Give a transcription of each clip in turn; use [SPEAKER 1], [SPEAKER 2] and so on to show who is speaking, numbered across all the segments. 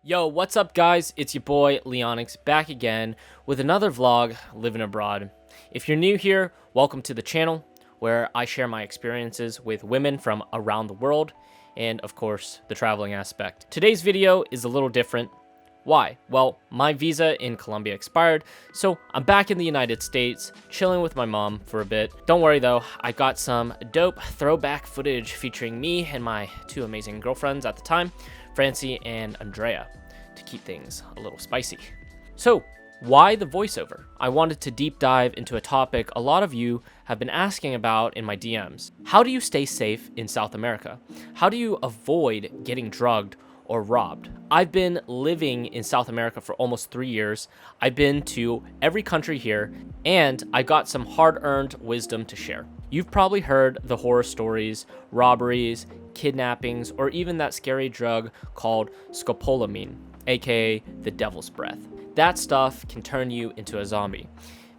[SPEAKER 1] Yo, what's up guys? It's your boy LEONYX back again with another vlog living abroad. If you're new here, welcome to the channel where I share my experiences with women from around the world and of course the traveling aspect. Today's video is a little different. Why? Well, my visa in Colombia expired, so I'm back in the United States, chilling with my mom for a bit. Don't worry though, I got some dope throwback footage featuring me and my two amazing girlfriends at the time, Francie and Andrea, to keep things a little spicy. So, why the voiceover? I wanted to deep dive into a topic a lot of you have been asking about in my DMs. How do you stay safe in South America? How do you avoid getting drugged or robbed? I've been living in South America for almost 3 years. I've been to every country here, and I got some hard-earned wisdom to share. You've probably heard the horror stories, robberies, kidnappings, or even that scary drug called scopolamine, aka the devil's breath. That stuff can turn you into a zombie,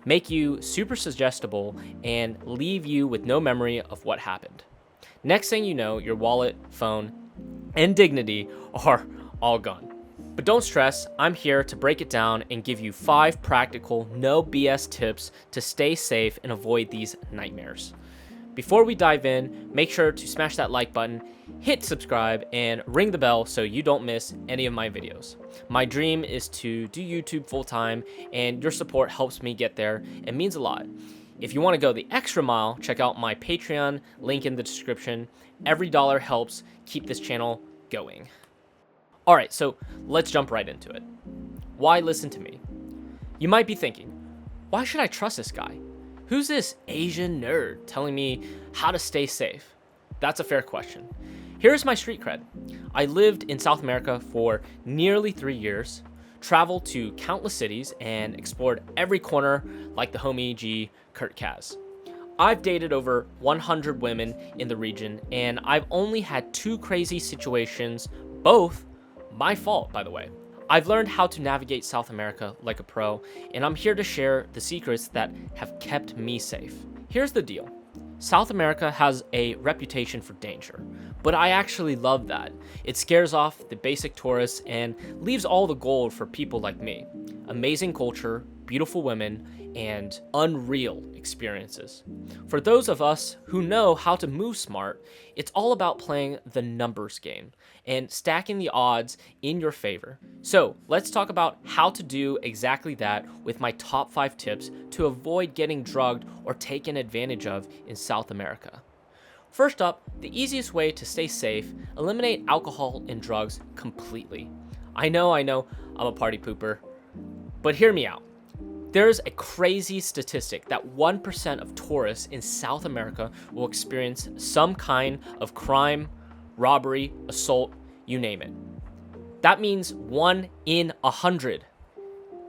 [SPEAKER 1] make you super suggestible, and leave you with no memory of what happened. Next thing you know, your wallet, phone, and dignity are all gone. But don't stress, I'm here to break it down and give you 5 practical, no BS tips to stay safe and avoid these nightmares. Before we dive in, make sure to smash that like button, hit subscribe, and ring the bell so you don't miss any of my videos. My dream is to do YouTube full time, and your support helps me get there and means a lot. If you want to go the extra mile, check out my Patreon, link in the description. Every dollar helps keep this channel going. Alright, so let's jump right into it. Why listen to me? You might be thinking, why should I trust this guy? Who's this Asian nerd telling me how to stay safe? That's a fair question. Here's my street cred. I lived in South America for nearly 3 years, traveled to countless cities, and explored every corner like the homie G, Kurt Kaz. I've dated over 100 women in the region, and I've only had 2 crazy situations, both my fault, by the way. I've learned how to navigate South America like a pro, and I'm here to share the secrets that have kept me safe. Here's the deal. South America has a reputation for danger, but I actually love that. It scares off the basic tourists and leaves all the gold for people like me. Amazing culture, beautiful women, and unreal experiences. For those of us who know how to move smart, it's all about playing the numbers game and stacking the odds in your favor. So let's talk about how to do exactly that with my top 5 tips to avoid getting drugged or taken advantage of in South America. First up, the easiest way to stay safe, eliminate alcohol and drugs completely. I know, I'm a party pooper, but hear me out. There's a crazy statistic that 1% of tourists in South America will experience some kind of crime, robbery, assault, you name it. That means 1 in 100.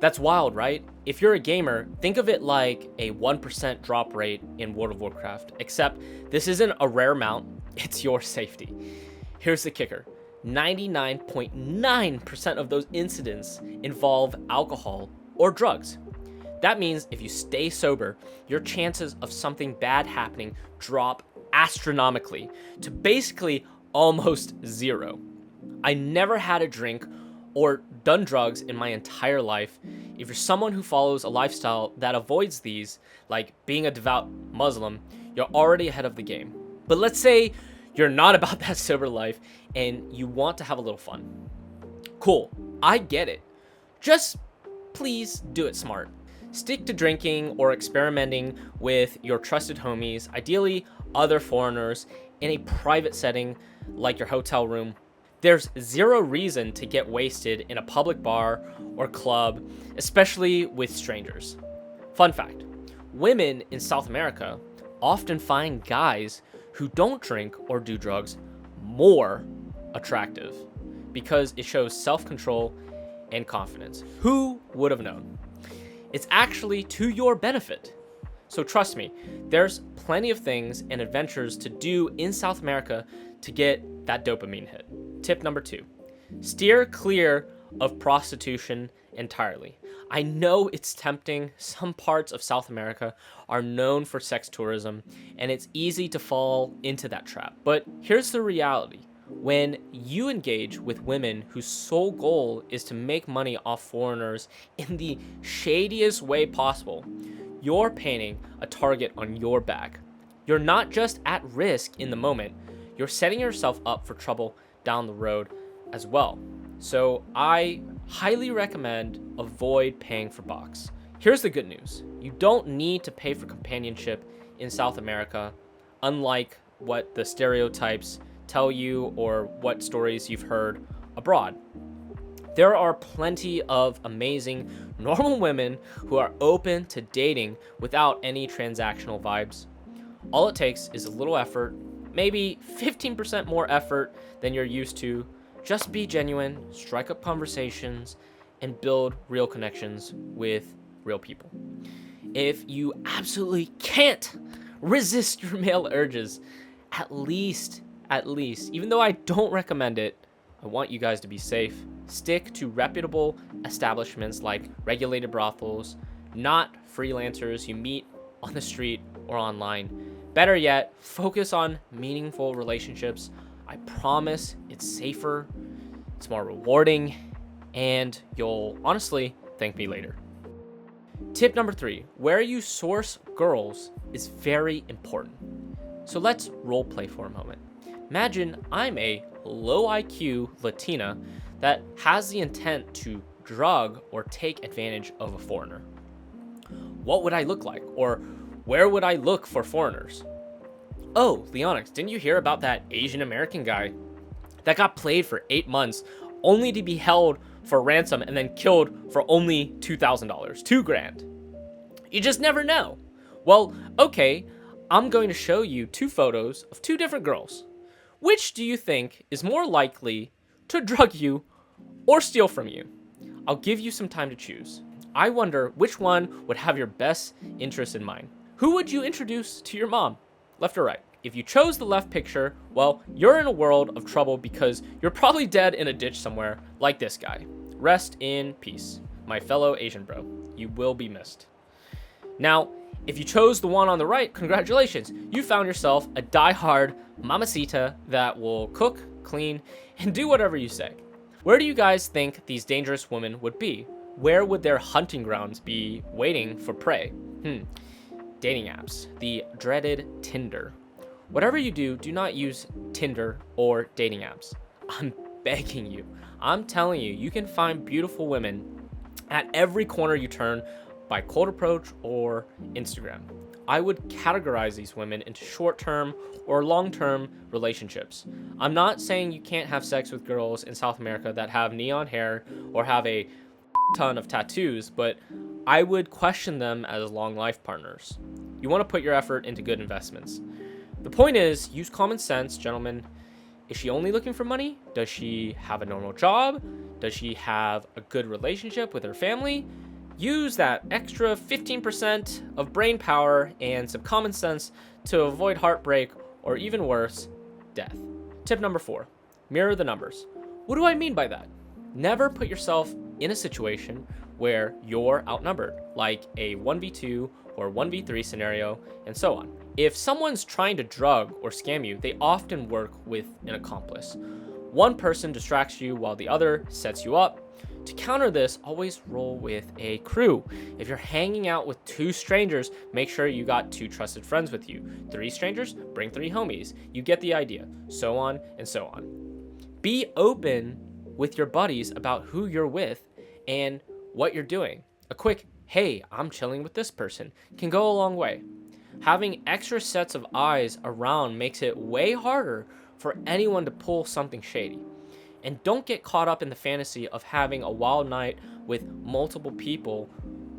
[SPEAKER 1] That's wild, right? If you're a gamer, think of it like a 1% drop rate in World of Warcraft, except this isn't a rare amount, it's your safety. Here's the kicker. 99.9% of those incidents involve alcohol or drugs. That means if you stay sober, your chances of something bad happening drop astronomically to basically almost 0. I never had a drink or done drugs in my entire life. If you're someone who follows a lifestyle that avoids these, like being a devout Muslim, you're already ahead of the game. But let's say you're not about that sober life and you want to have a little fun. Cool, I get it. Just please do it smart. Stick to drinking or experimenting with your trusted homies, ideally other foreigners, in a private setting like your hotel room. There's 0 reason to get wasted in a public bar or club, especially with strangers. Fun fact, women in South America often find guys who don't drink or do drugs more attractive because it shows self-control and confidence. Who would have known? It's actually to your benefit. So trust me, there's plenty of things and adventures to do in South America to get that dopamine hit. Tip number 2, steer clear of prostitution entirely. I know it's tempting. Some parts of South America are known for sex tourism, and it's easy to fall into that trap. But here's the reality. When you engage with women whose sole goal is to make money off foreigners in the shadiest way possible, you're painting a target on your back. You're not just at risk in the moment, you're setting yourself up for trouble down the road as well. So I highly recommend avoid paying for box. Here's the good news. You don't need to pay for companionship in South America, unlike what the stereotypes tell you or what stories you've heard abroad. There are plenty of amazing normal women who are open to dating without any transactional vibes. All it takes is a little effort, maybe 15% more effort than you're used to. Just be genuine, strike up conversations, and build real connections with real people. If you absolutely can't resist your male urges, at least, even though I don't recommend it, I want you guys to be safe. Stick to reputable establishments like regulated brothels, not freelancers you meet on the street or online. Better yet, focus on meaningful relationships. I promise it's safer, it's more rewarding, and you'll honestly thank me later. Tip number 3, where you source girls is very important. So let's role play for a moment. Imagine I'm a low IQ Latina that has the intent to drug or take advantage of a foreigner. What would I look like? Or where would I look for foreigners? Oh, LEONYX, didn't you hear about that Asian American guy that got played for 8 months only to be held for ransom and then killed for only $2,000, $2,000? You just never know. Well, okay, I'm going to show you 2 photos of 2 different girls. Which do you think is more likely to drug you or steal from you? I'll give you some time to choose. I wonder which one would have your best interest in mind. Who would you introduce to your mom? Left or right? If you chose the left picture, well, you're in a world of trouble because you're probably dead in a ditch somewhere like this guy. Rest in peace, my fellow Asian bro. You will be missed. Now, if you chose the one on the right, congratulations. You found yourself a die-hard mamacita that will cook, clean, and do whatever you say. Where do you guys think these dangerous women would be? Where would their hunting grounds be waiting for prey? Dating apps, the dreaded Tinder. Whatever you do, do not use Tinder or dating apps. I'm begging you. I'm telling you, you can find beautiful women at every corner you turn by cold approach or Instagram. I would categorize these women into short-term or long-term relationships. I'm not saying you can't have sex with girls in South America that have neon hair or have a ton of tattoos, but I would question them as long life partners. You want to put your effort into good investments. The point is, use common sense, gentlemen. Is she only looking for money? Does she have a normal job? Does she have a good relationship with her family? Use that extra 15% of brain power and some common sense to avoid heartbreak or even worse, death. Tip number 4, mirror the numbers. What do I mean by that? Never put yourself in a situation where you're outnumbered, like a 1v2 or 1v3 scenario, and so on. If someone's trying to drug or scam you, they often work with an accomplice. One person distracts you while the other sets you up. To counter this, always roll with a crew. If you're hanging out with 2 strangers, make sure you got 2 trusted friends with you. 3 strangers, bring 3 homies. You get the idea. So on and so on. Be open with your buddies about who you're with and what you're doing. A quick, hey, I'm chilling with this person can go a long way. Having extra sets of eyes around makes it way harder for anyone to pull something shady. And don't get caught up in the fantasy of having a wild night with multiple people.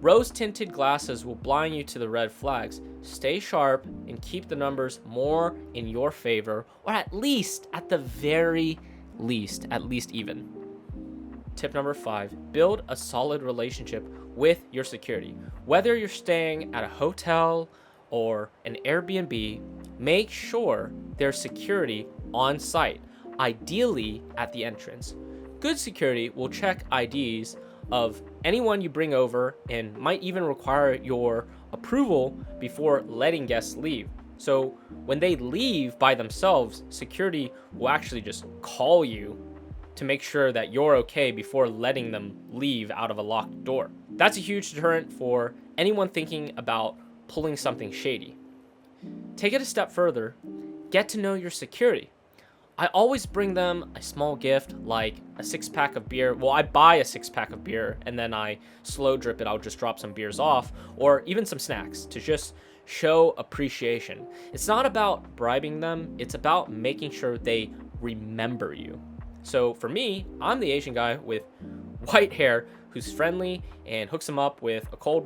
[SPEAKER 1] Rose-tinted glasses will blind you to the red flags. Stay sharp and keep the numbers more in your favor, or at least, at the very least, at least even. Tip number 5, build a solid relationship with your security. Whether you're staying at a hotel or an Airbnb, make sure there's security on site. Ideally at the entrance. Good security will check IDs of anyone you bring over and might even require your approval before letting guests leave. So when they leave by themselves, security will actually just call you to make sure that you're okay before letting them leave out of a locked door. That's a huge deterrent for anyone thinking about pulling something shady. Take it a step further, get to know your security. I always bring them a small gift like a 6-pack of beer. Well, I buy a 6-pack of beer and then I slow drip it. I'll just drop some beers off, or even some snacks to just show appreciation. It's not about bribing them, it's about making sure they remember you. So for me, I'm the Asian guy with white hair who's friendly and hooks them up with a cold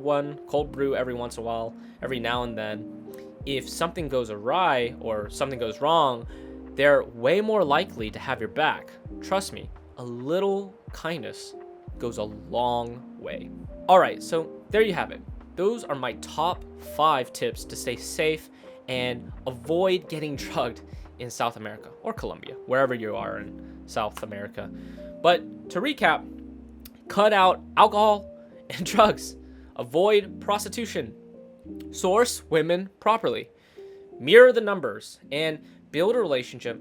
[SPEAKER 1] brew every once in a while, every now and then. If something goes awry or something goes wrong, they're way more likely to have your back. Trust me, a little kindness goes a long way. All right, so there you have it. Those are my top 5 tips to stay safe and avoid getting drugged in South America or Colombia, wherever you are in South America. But to recap, cut out alcohol and drugs, avoid prostitution, source women properly, mirror the numbers, and build a relationship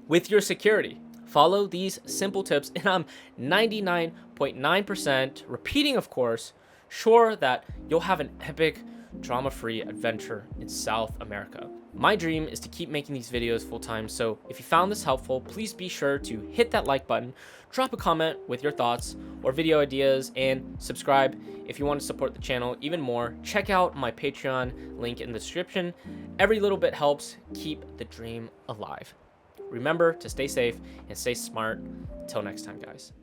[SPEAKER 1] with your security. Follow these simple tips, and I'm 99.9% repeating, of course, sure that you'll have an epic, drama-free adventure in South America. My dream is to keep making these videos full-time, so if you found this helpful, please be sure to hit that like button, drop a comment with your thoughts or video ideas, and subscribe if you want to support the channel even more. Check out my Patreon link in the description. Every little bit helps keep the dream alive. Remember to stay safe and stay smart. Until next time, guys.